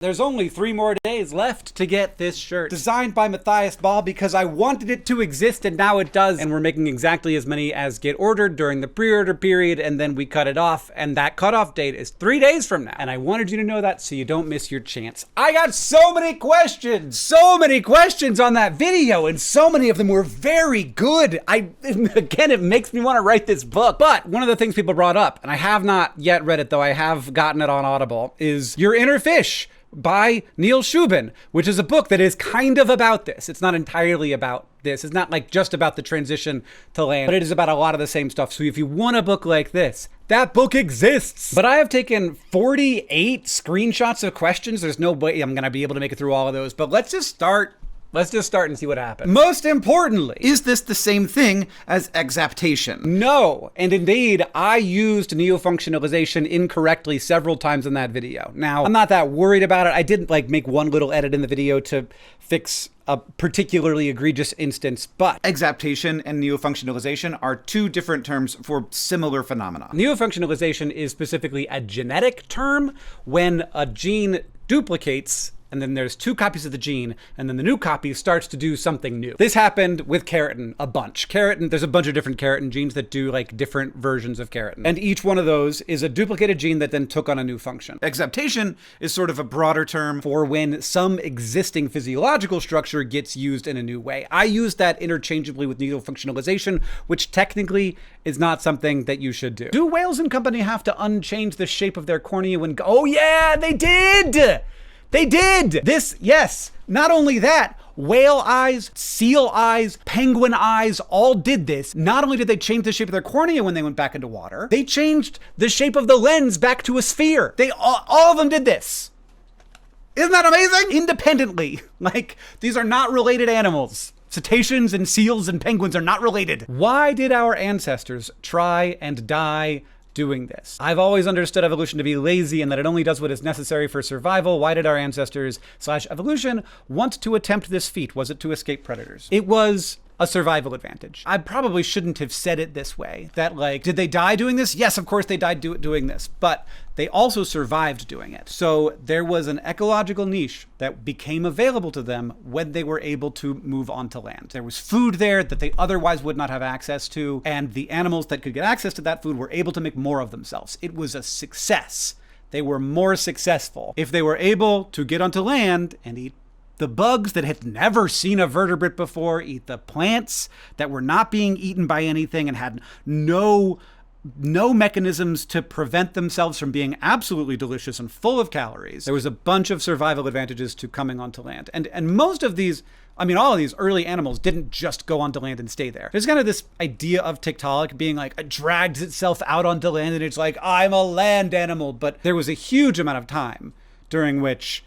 There's only 3 more days left to get this shirt. Designed by Matthias Ball because I wanted it to exist and now it does. And we're making exactly as many as get ordered during the pre-order period, and then we cut it off, and that cutoff date is 3 days from now. And I wanted you to know that so you don't miss your chance. I got so many questions on that video, and so many of them were very good. Again, it makes me want to write this book. But one of the things people brought up, and I have not yet read it, though I have gotten it on Audible, is Your Inner Fish by Neil Shubin, which is a book that is kind of about this. It's not entirely about this. It's not like just about the transition to land, but it is about a lot of the same stuff. So if you want a book like this, that book exists. But I have taken 48 screenshots of questions. There's no way I'm going to be able to make it through all of those, but let's just start and see what happens. Most importantly, is this the same thing as exaptation? No, and indeed, I used neofunctionalization incorrectly several times in that video. Now, I'm not that worried about it. I did make one little edit in the video to fix a particularly egregious instance, but exaptation and neofunctionalization are 2 different terms for similar phenomena. Neofunctionalization is specifically a genetic term when a gene duplicates, and then there's 2 copies of the gene, and then the new copy starts to do something new. This happened with keratin a bunch. There's a bunch of different keratin genes that do different versions of keratin. And each one of those is a duplicated gene that then took on a new function. Exaptation is sort of a broader term for when some existing physiological structure gets used in a new way. I use that interchangeably with neofunctionalization, which technically is not something that you should do. Do whales and company have to unchange the shape of their cornea when... Oh yeah, they did! They did! This, yes. Not only that, whale eyes, seal eyes, penguin eyes all did this. Not only did they change the shape of their cornea when they went back into water, they changed the shape of the lens back to a sphere. All of them did this. Isn't that amazing? Independently. These are not related animals. Cetaceans and seals and penguins are not related. Why did our ancestors try and die doing this? I've always understood evolution to be lazy and that it only does what is necessary for survival. Why did our ancestors/evolution want to attempt this feat? Was it to escape predators? It was a survival advantage. I probably shouldn't have said it this way, that did they die doing this? Yes, of course they died doing this, but they also survived doing it. So there was an ecological niche that became available to them when they were able to move onto land. There was food there that they otherwise would not have access to, and the animals that could get access to that food were able to make more of themselves. It was a success. They were more successful if they were able to get onto land and eat the bugs that had never seen a vertebrate before, eat the plants that were not being eaten by anything and had no mechanisms to prevent themselves from being absolutely delicious and full of calories. There was a bunch of survival advantages to coming onto land. And most of these, all of these early animals didn't just go onto land and stay there. There's kind of this idea of Tiktaalik being it drags itself out onto land and it's I'm a land animal. But there was a huge amount of time during which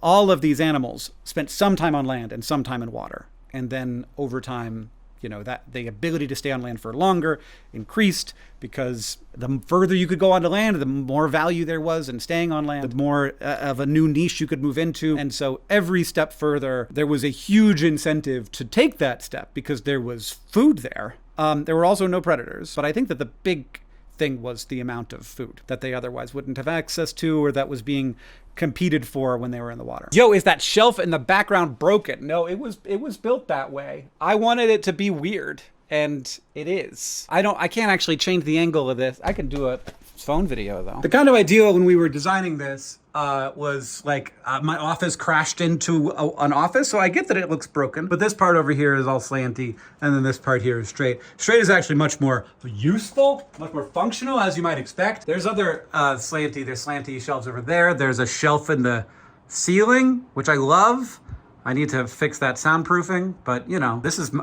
all of these animals spent some time on land and some time in water. And then over time, that the ability to stay on land for longer increased because the further you could go onto land, the more value there was in staying on land, the more of a new niche you could move into. And so every step further, there was a huge incentive to take that step because there was food there. There were also no predators, but I think that the big thing was the amount of food that they otherwise wouldn't have access to or that was being competed for when they were in the water. Yo, is that shelf in the background broken? No, it was built that way. I wanted it to be weird, and it is. I can't actually change the angle of this. I can do a phone video though. The kind of idea when we were designing this was my office crashed into an office, so I get that it looks broken, but this part over here is all slanty, and then this part here is straight. Straight is actually much more useful, much more functional, as you might expect. There's other there's slanty shelves over there. There's a shelf in the ceiling, which I love. I need to fix that soundproofing, but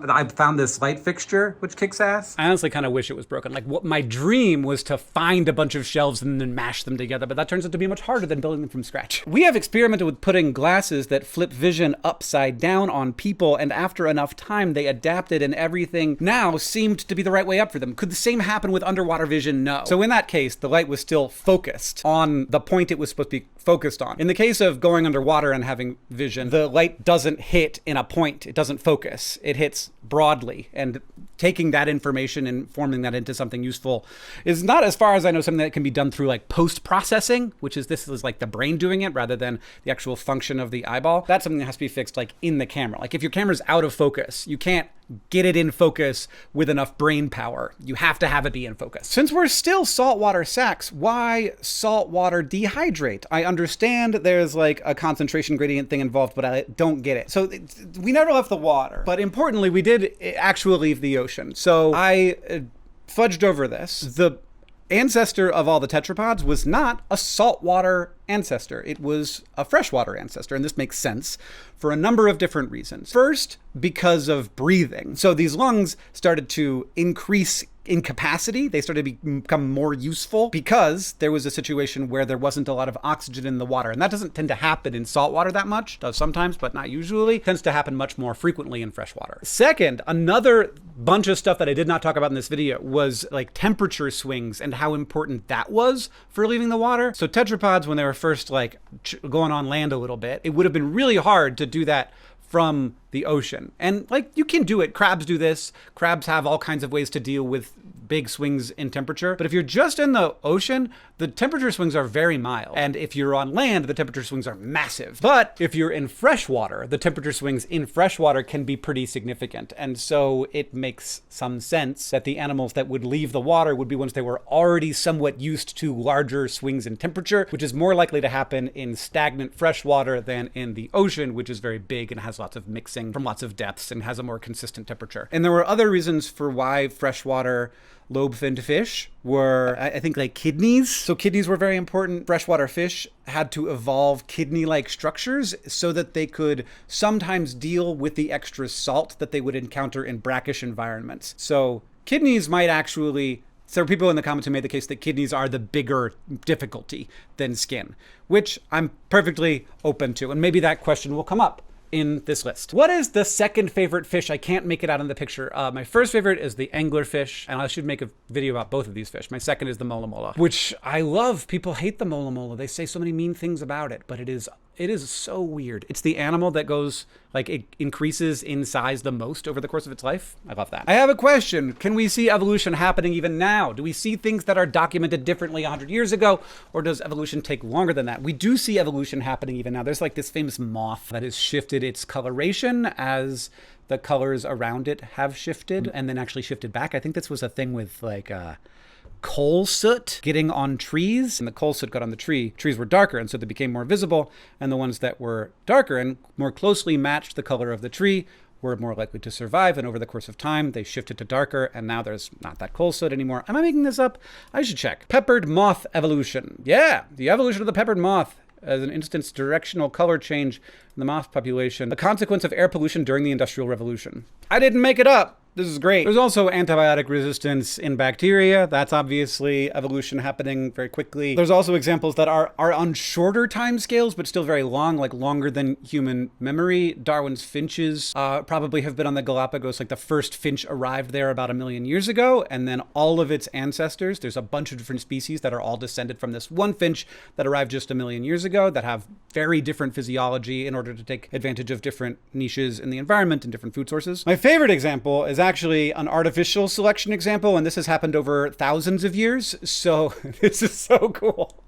I found this light fixture, which kicks ass. I honestly kind of wish it was broken. What my dream was to find a bunch of shelves and then mash them together, but that turns out to be much harder than building them from scratch. We have experimented with putting glasses that flip vision upside down on people, and after enough time, they adapted and everything now seemed to be the right way up for them. Could the same happen with underwater vision? No. So in that case, the light was still focused on the point it was supposed to be focused on. In the case of going underwater and having vision, the light doesn't hit in a point. It doesn't focus. It hits broadly, and taking that information and forming that into something useful is not, as far as I know, something that can be done through like post-processing, which is this is like the brain doing it rather than the actual function of the eyeball. That's something that has to be fixed like in the camera. Like if your camera's out of focus, you can't get it in focus with enough brain power. You have to have it be in focus. Since we're still saltwater sacks, why saltwater dehydrate? I understand there's like a concentration gradient thing involved, but I don't get it. So we never left the water, but importantly, we did actually leave the ocean. So I fudged over this. The ancestor of all the tetrapods was not a saltwater ancestor. It was a freshwater ancestor, and this makes sense for a number of different reasons. First, because of breathing. So these lungs started to increase in capacity. They started to become more useful because there was a situation where there wasn't a lot of oxygen in the water. And that doesn't tend to happen in saltwater that much. It does sometimes, but not usually. It tends to happen much more frequently in freshwater. Second, another bunch of stuff that I did not talk about in this video was like temperature swings and how important that was for leaving the water. So tetrapods, when they were first like going on land a little bit, it would have been really hard to do that from the ocean. And like you can do it. Crabs do this. Crabs have all kinds of ways to deal with big swings in temperature. But if you're just in the ocean, the temperature swings are very mild. And if you're on land, the temperature swings are massive. But if you're in freshwater, the temperature swings in freshwater can be pretty significant. And so it makes some sense that the animals that would leave the water would be ones that were already somewhat used to larger swings in temperature, which is more likely to happen in stagnant freshwater than in the ocean, which is very big and has lots of mixing from lots of depths and has a more consistent temperature. And there were other reasons for why freshwater lobe-finned fish were, I think, like kidneys. So kidneys were very important. Freshwater fish had to evolve kidney-like structures so that they could sometimes deal with the extra salt that they would encounter in brackish environments. So kidneys might actually... So people in the comments who made the case that kidneys are the bigger difficulty than skin, which I'm perfectly open to. And maybe that question will come up in this list. What is the second favorite fish? I can't make it out in the picture. My first favorite is the anglerfish, and I should make a video about both of these fish. My second is the mola mola, which I love. People hate the mola mola. They say so many mean things about it, but it is so weird. It's the animal that goes, like, it increases in size the most over the course of its life. I love that. I have a question. Can we see evolution happening even now? Do we see things that are documented differently 100 years ago, or does evolution take longer than that? We do see evolution happening even now. There's like this famous moth that has shifted its coloration as the colors around it have shifted and then actually shifted back. I think this was a thing with like, coal soot getting on trees, and the coal soot got on the trees were darker, and so they became more visible, and the ones that were darker and more closely matched the color of the tree were more likely to survive, and over the course of time they shifted to darker, and now there's not that coal soot anymore. Am I making this up? I should check. Peppered moth evolution. Yeah, the evolution of the peppered moth as an instance directional color change in the moth population, the consequence of air pollution during the Industrial Revolution. I didn't make it up. This is great. There's also antibiotic resistance in bacteria. That's obviously evolution happening very quickly. There's also examples that are on shorter time scales, but still very long, like longer than human memory. Darwin's finches probably have been on the Galapagos. Like the first finch arrived there about 1 million years ago, and then all of its ancestors, there's a bunch of different species that are all descended from this one finch that arrived just 1 million years ago that have very different physiology in order to take advantage of different niches in the environment and different food sources. My favorite example is actually an artificial selection example, and this has happened over thousands of years. So this is so cool.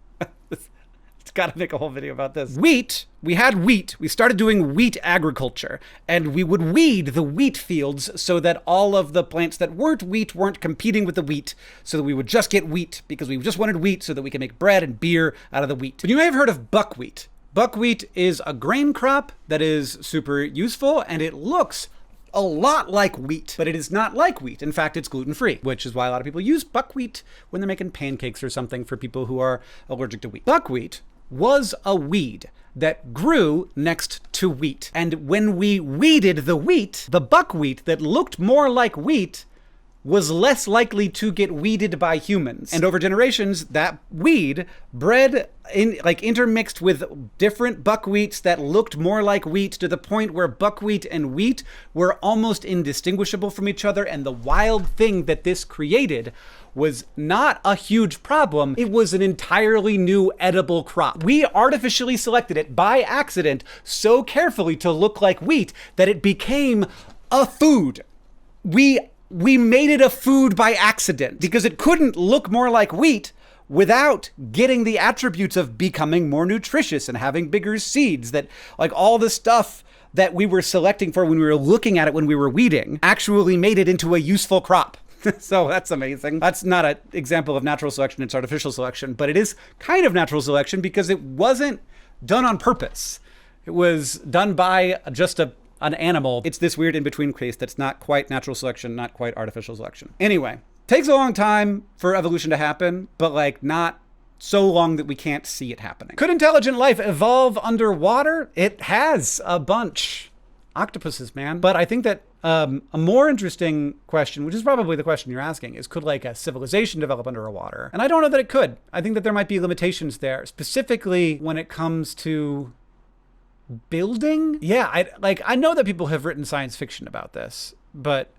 It's got to make a whole video about this. Wheat, we had wheat. We started doing wheat agriculture, and we would weed the wheat fields so that all of the plants that weren't wheat weren't competing with the wheat, so that we would just get wheat because we just wanted wheat so that we could make bread and beer out of the wheat. But you may have heard of buckwheat. Buckwheat is a grain crop that is super useful, and it looks a lot like wheat, but it is not like wheat. In fact, it's gluten-free, which is why a lot of people use buckwheat when they're making pancakes or something for people who are allergic to wheat. Buckwheat was a weed that grew next to wheat. And when we weeded the wheat, the buckwheat that looked more like wheat was less likely to get weeded by humans. And over generations, that weed bred intermixed with different buckwheats that looked more like wheat to the point where buckwheat and wheat were almost indistinguishable from each other. And the wild thing that this created was not a huge problem. It was an entirely new edible crop. We artificially selected it by accident so carefully to look like wheat that it became a food. We we made it a food by accident because it couldn't look more like wheat without getting the attributes of becoming more nutritious and having bigger seeds, that like all the stuff that we were selecting for when we were looking at it when we were weeding actually made it into a useful crop. So that's amazing. That's not an example of natural selection, it's artificial selection, but it is kind of natural selection because it wasn't done on purpose. It was done by just an animal. It's this weird in-between case that's not quite natural selection, not quite artificial selection. Anyway, takes a long time for evolution to happen, but like not so long that we can't see it happening. Could intelligent life evolve underwater? It has a bunch. Octopuses, man. But I think that a more interesting question, which is probably the question you're asking, is could like a civilization develop underwater? And I don't know that it could. I think that there might be limitations there, specifically when it comes to building. Yeah, I know that people have written science fiction about this, but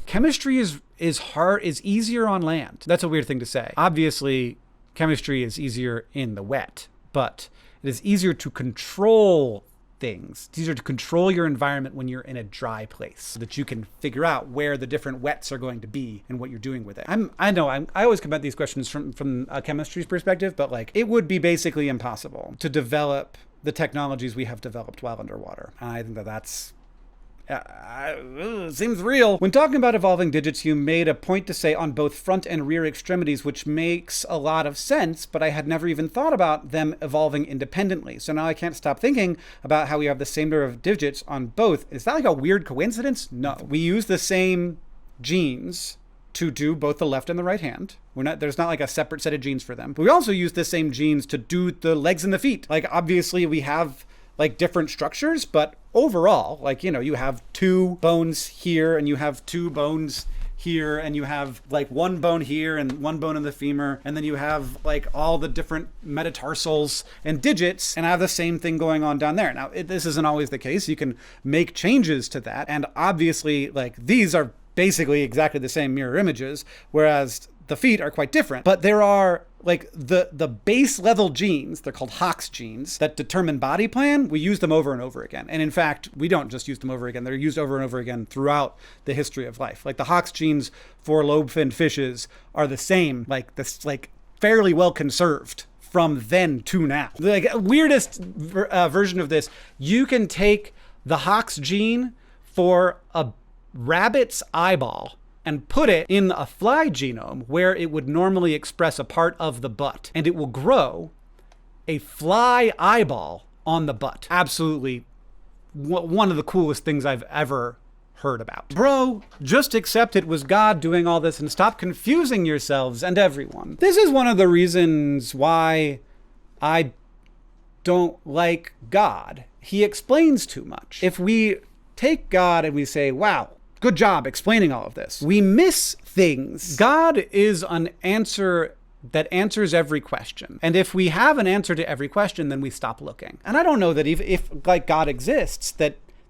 chemistry is easier on land. That's a weird thing to say. Obviously, chemistry is easier in the wet, but it is easier to control things. It's easier to control your environment when you're in a dry place so that you can figure out where the different wets are going to be and what you're doing with it. I always come at these questions from a chemistry's perspective, but like it would be basically impossible to develop the technologies we have developed while underwater. And I think that that's seems real. When talking about evolving digits, you made a point to say on both front and rear extremities, which makes a lot of sense, but I had never even thought about them evolving independently. So now I can't stop thinking about how we have the same number of digits on both. Is that like a weird coincidence? No. We use the same genes to do both the left and the right hand. There's not like a separate set of genes for them. But we also use the same genes to do the legs and the feet. Like obviously we have like different structures, but overall, like, you know, you have two bones here and you have two bones here and you have like one bone here and one bone in the femur. And then you have like all the different metatarsals and digits and I have the same thing going on down there. Now, this isn't always the case. You can make changes to that. And obviously like these are basically exactly the same mirror images, whereas the feet are quite different. But there are like the base level genes, they're called Hox genes, that determine body plan. We use them over and over again. And in fact, we don't just use them over again. They're used over and over again throughout the history of life. Like the Hox genes for lobe-finned fishes are the same, like this, like fairly well conserved from then to now. The like, weirdest version of this, you can take the Hox gene for a rabbit's eyeball and put it in a fly genome where it would normally express a part of the butt, and it will grow a fly eyeball on the butt. Absolutely one of the coolest things I've ever heard about. Bro, just accept it was God doing all this and stop confusing yourselves and everyone. This is one of the reasons why I don't like God. He explains too much. If we take God and we say, wow, good job explaining all of this, we miss things. God is an answer that answers every question. And if we have an answer to every question, then we stop looking. And I don't know that if like God exists,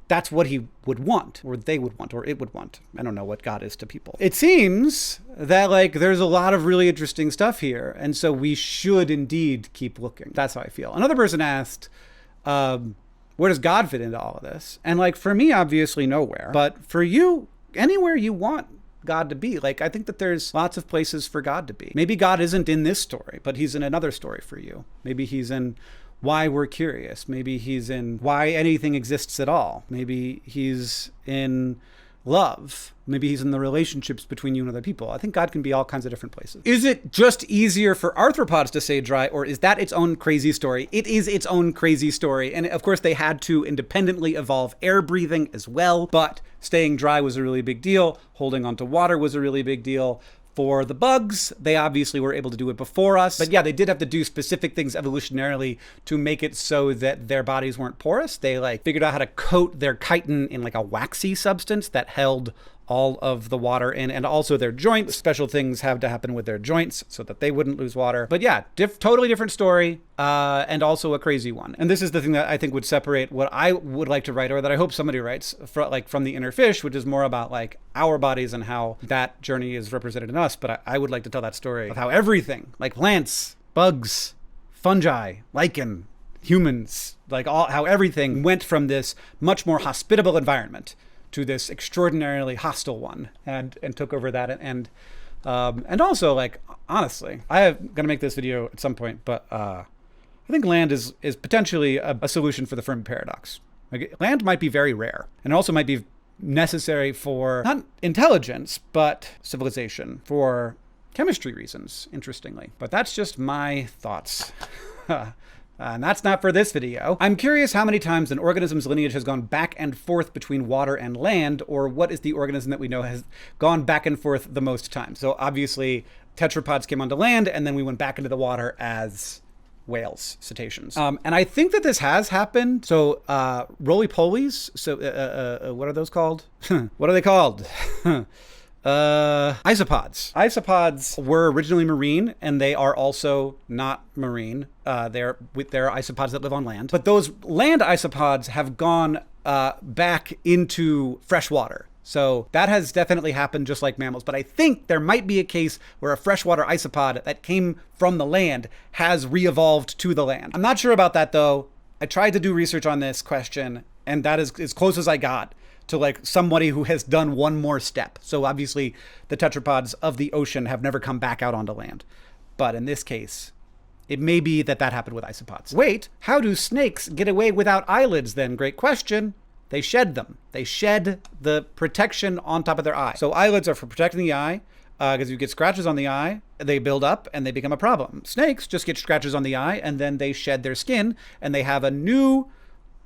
that's what he would want, or they would want, or it would want. I don't know what God is to people. It seems that like there's a lot of really interesting stuff here. And so we should indeed keep looking. That's how I feel. Another person asked, where does God fit into all of this? And like, for me, obviously nowhere, but for you, anywhere you want God to be. Like, I think that there's lots of places for God to be. Maybe God isn't in this story, but he's in another story for you. Maybe he's in why we're curious. Maybe he's in why anything exists at all. Maybe he's in love. Maybe he's in the relationships between you and other people. I think God can be all kinds of different places. Is it just easier for arthropods to stay dry, or is that its own crazy story? It is its own crazy story. And of course they had to independently evolve air breathing as well, but staying dry was a really big deal. Holding onto water was a really big deal. For the bugs, they obviously were able to do it before us. But yeah, they did have to do specific things evolutionarily to make it so that their bodies weren't porous. They like figured out how to coat their chitin in like a waxy substance that held all of the water in, and also their joints. Special things have to happen with their joints so that they wouldn't lose water. But yeah, totally different story, and also a crazy one. And this is the thing that I think would separate what I would like to write, or that I hope somebody writes, from the inner fish, which is more about like our bodies and how that journey is represented in us. But I would like to tell that story of how everything, like plants, bugs, fungi, lichen, humans, like how everything went from this much more hospitable environment to this extraordinarily hostile one and took over that. And also, like, honestly, I am going to make this video at some point, but I think land is potentially a solution for the Fermi paradox. Like, land might be very rare, and it also might be necessary for not intelligence, but civilization, for chemistry reasons, interestingly. But that's just my thoughts. And that's not for this video. I'm curious how many times an organism's lineage has gone back and forth between water and land, or what is the organism that we know has gone back and forth the most times. So obviously tetrapods came onto land, and then we went back into the water as whales, cetaceans. And I think that this has happened. So roly-polies, so what are those called? What are they called? Isopods. Isopods were originally marine, and they are also not marine. They're isopods that live on land. But those land isopods have gone back into freshwater. So that has definitely happened, just like mammals. But I think there might be a case where a freshwater isopod that came from the land has re-evolved to the land. I'm not sure about that, though. I tried to do research on this question, and that is as close as I got to like somebody who has done one more step. So obviously the tetrapods of the ocean have never come back out onto land. But in this case, it may be that happened with isopods. Wait, how do snakes get away without eyelids then? Great question. They shed them. They shed the protection on top of their eye. So eyelids are for protecting the eye, because you get scratches on the eye, they build up and they become a problem. Snakes just get scratches on the eye and then they shed their skin and they have a new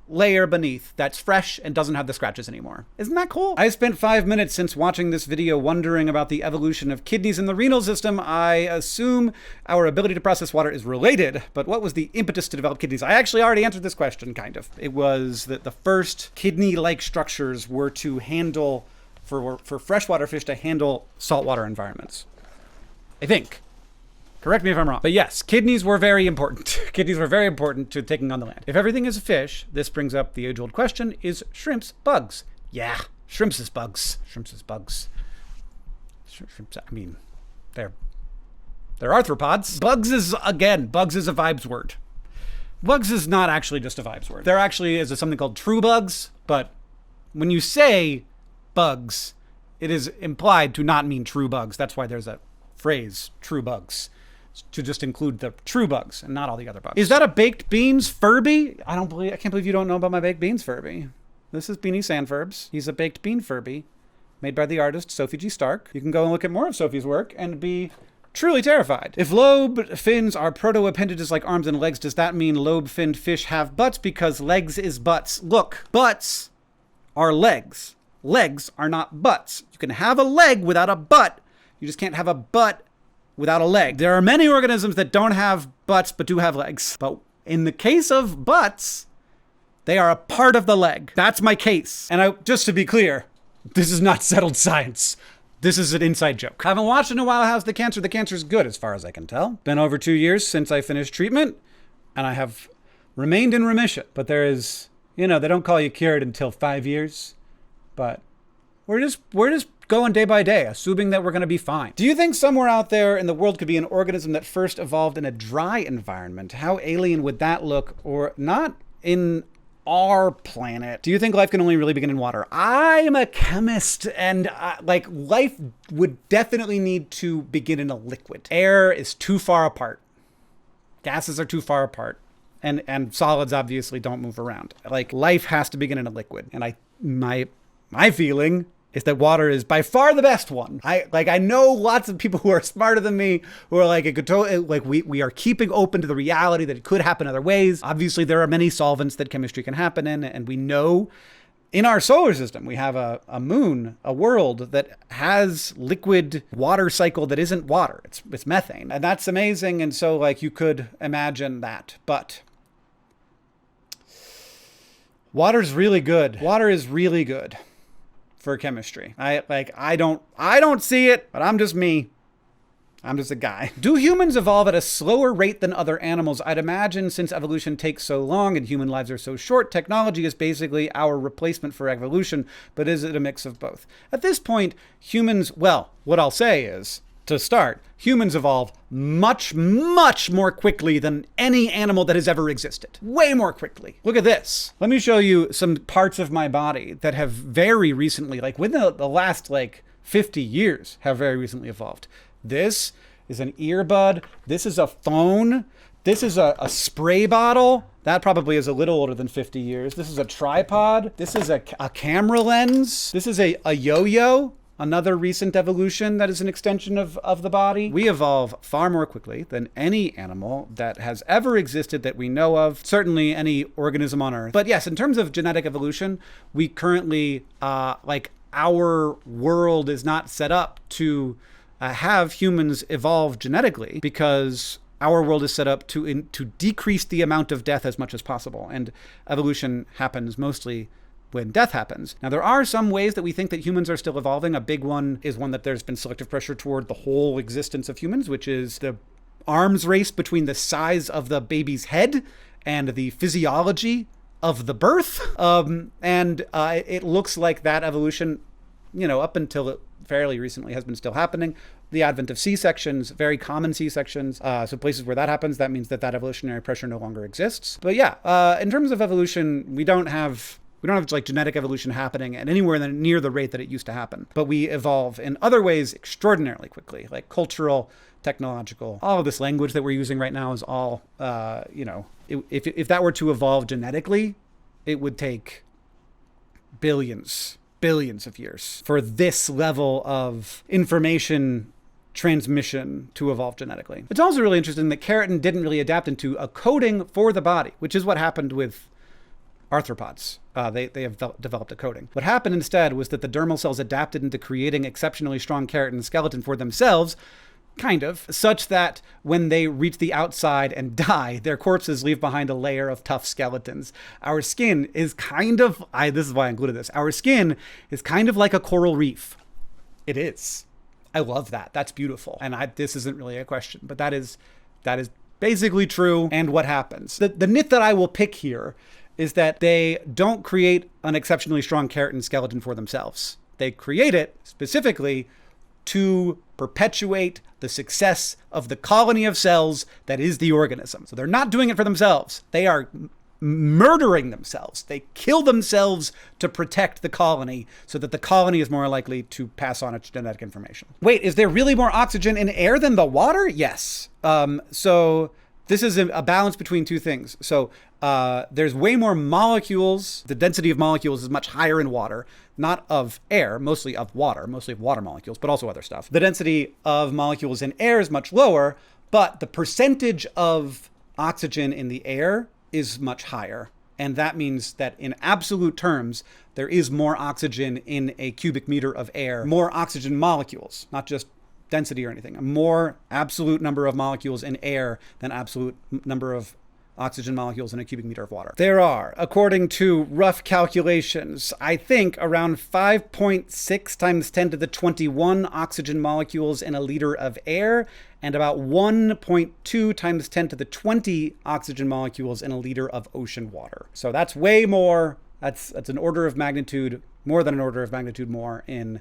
layer beneath that's fresh and doesn't have the scratches anymore. Isn't that cool? I spent 5 minutes since watching this video wondering about the evolution of kidneys in the renal system. I assume our ability to process water is related, but what was the impetus to develop kidneys? I actually already answered this question, kind of. It was that the first kidney-like structures were to handle, for freshwater fish to handle saltwater environments. I think. Correct me if I'm wrong. But yes, kidneys were very important. Kidneys were very important to taking on the land. If everything is a fish, this brings up the age-old question, is shrimps bugs? Yeah, shrimps is bugs. Shrimps is bugs. Shrimps, I mean, they're arthropods. Bugs is a vibes word. Bugs is not actually just a vibes word. There actually is something called true bugs, but when you say bugs, it is implied to not mean true bugs. That's why there's a phrase, true bugs, to just include the true bugs and not all the other bugs. Is that a baked beans Furby? I can't believe you don't know about my baked beans Furby. This is Beanie Sandfurbs. He's a baked bean Furby made by the artist Sophie G. Stark. You can go and look at more of Sophie's work and be truly terrified. If lobe fins are proto-appendages like arms and legs, does that mean lobe-finned fish have butts? Because legs is butts. Look, butts are legs. Legs are not butts. You can have a leg without a butt. You just can't have a butt without a leg. There are many organisms that don't have butts but do have legs. But in the case of butts, they are a part of the leg. That's my case. And just to be clear, this is not settled science. This is an inside joke. I haven't watched in a while. How's the cancer? The cancer's good as far as I can tell. Been over 2 years since I finished treatment, and I have remained in remission. But there is, they don't call you cured until 5 years. But we're just going day by day, assuming that we're going to be fine. Do you think somewhere out there in the world could be an organism that first evolved in a dry environment? How alien would that look? Or not in our planet? Do you think life can only really begin in water? I am a chemist, and life would definitely need to begin in a liquid. Air is too far apart. Gases are too far apart. And solids obviously don't move around. Like, life has to begin in a liquid. And my feeling is that water is by far the best one. I know lots of people who are smarter than me who are like, we are keeping open to the reality that it could happen other ways. Obviously, there are many solvents that chemistry can happen in, and we know in our solar system, we have a moon, a world that has liquid water cycle that isn't water. It's methane, and that's amazing. And so you could imagine that, but water's really good. Water is really good for chemistry. I don't see it, but I'm just me. I'm just a guy. Do humans evolve at a slower rate than other animals? I'd imagine since evolution takes so long and human lives are so short, technology is basically our replacement for evolution, but is it a mix of both? At this point, humans, well, what I'll say is to start, humans evolve much, much more quickly than any animal that has ever existed. Way more quickly. Look at this. Let me show you some parts of my body that have very recently, like within the last 50 years, have very recently evolved. This is an earbud. This is a phone. This is a spray bottle. That probably is a little older than 50 years. This is a tripod. This is a camera lens. This is a yo-yo. Another recent evolution that is an extension of the body. We evolve far more quickly than any animal that has ever existed that we know of, certainly any organism on Earth. But yes, in terms of genetic evolution, we currently, our world is not set up to have humans evolve genetically, because our world is set up to decrease the amount of death as much as possible. And evolution happens mostly when death happens. Now, there are some ways that we think that humans are still evolving. A big one is one that there's been selective pressure toward the whole existence of humans, which is the arms race between the size of the baby's head and the physiology of the birth. It looks like that evolution, up until it fairly recently has been still happening. The advent of C-sections, very common C-sections. So places where that happens, that means that evolutionary pressure no longer exists. But yeah, in terms of evolution, we don't have genetic evolution happening at anywhere near the rate that it used to happen. But we evolve in other ways extraordinarily quickly, like cultural, technological. All of this language that we're using right now is all, if that were to evolve genetically, it would take billions of years for this level of information transmission to evolve genetically. It's also really interesting that keratin didn't really adapt into a coating for the body, which is what happened with arthropods. They have developed a coating. What happened instead was that the dermal cells adapted into creating exceptionally strong keratin skeleton for themselves, kind of, such that when they reach the outside and die, their corpses leave behind a layer of tough skeletons. Our skin is kind of, this is why I included this, our skin is kind of like a coral reef. It is. I love that. That's beautiful. And this isn't really a question, but that is basically true. And what happens? The nit that I will pick here is that they don't create an exceptionally strong keratin skeleton for themselves. They create it specifically to perpetuate the success of the colony of cells that is the organism. So they're not doing it for themselves. They are murdering themselves. They kill themselves to protect the colony so that the colony is more likely to pass on its genetic information. Wait, is there really more oxygen in air than the water? Yes. So this is a balance between two things. So there's way more molecules. The density of molecules is much higher in water, not of air, mostly of water molecules, but also other stuff. The density of molecules in air is much lower, but the percentage of oxygen in the air is much higher. And that means that in absolute terms, there is more oxygen in a cubic meter of air, more oxygen molecules, not just density or anything, a more absolute number of molecules in air than absolute number of oxygen molecules in a cubic meter of water. There are, according to rough calculations, I think around 5.6 times 10 to the 21 oxygen molecules in a liter of air, and about 1.2 times 10 to the 20 oxygen molecules in a liter of ocean water. So that's way more, that's an order of magnitude, more than an order of magnitude more in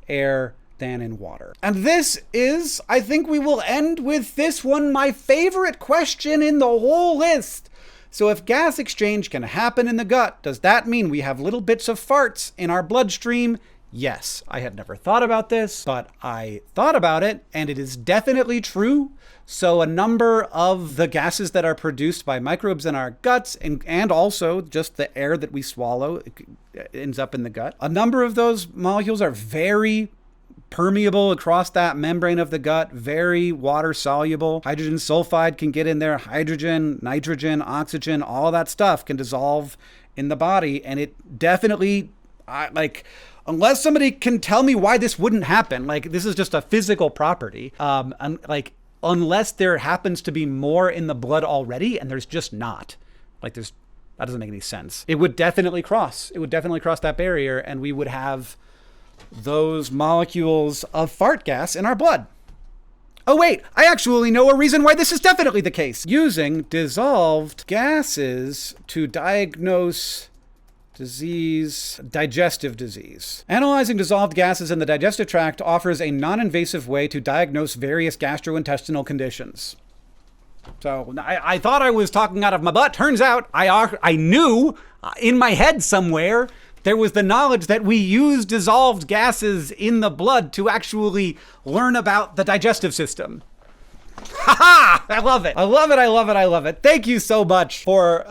air than in water. And this is, I think we will end with this one, my favorite question in the whole list. So if gas exchange can happen in the gut, does that mean we have little bits of farts in our bloodstream? Yes. I had never thought about this, but I thought about it, and it is definitely true. So a number of the gases that are produced by microbes in our guts, and also just the air that we swallow ends up in the gut. A number of those molecules are very permeable across that membrane of the gut, very water soluble. Hydrogen sulfide can get in there. Hydrogen, nitrogen, oxygen, all that stuff can dissolve in the body. And it definitely, unless somebody can tell me why this wouldn't happen, this is just a physical property. Unless there happens to be more in the blood already, and there's just not. That doesn't make any sense. It would definitely cross. It would definitely cross that barrier, and we would have those molecules of fart gas in our blood. Oh wait, I actually know a reason why this is definitely the case. Using dissolved gases to diagnose Disease, digestive disease. Analyzing dissolved gases in the digestive tract offers a non-invasive way to diagnose various gastrointestinal conditions. So I thought I was talking out of my butt. Turns out I knew in my head somewhere there was the knowledge that we use dissolved gases in the blood to actually learn about the digestive system. Ha! I love it. I love it. I love it. I love it. Thank you so much for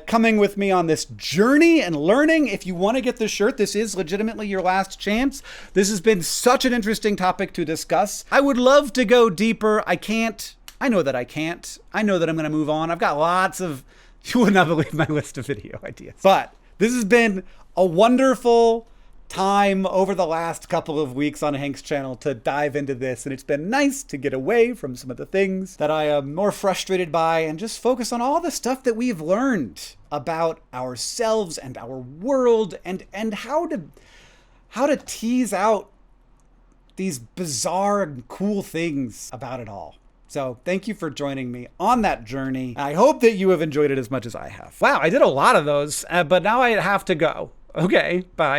coming with me on this journey and learning. If you want to get this shirt, this is legitimately your last chance. This has been such an interesting topic to discuss. I would love to go deeper. I can't. I know that I can't. I know that I'm going to move on. I've got lots of, you would not believe my list of video ideas. But this has been a wonderful time over the last couple of weeks on Hank's channel to dive into this, and it's been nice to get away from some of the things that I am more frustrated by and just focus on all the stuff that we've learned about ourselves and our world and how to tease out these bizarre and cool things about it all. So thank you for joining me on that journey. I hope that you have enjoyed it as much as I have. Wow, I did a lot of those, but now I have to go. Okay, bye.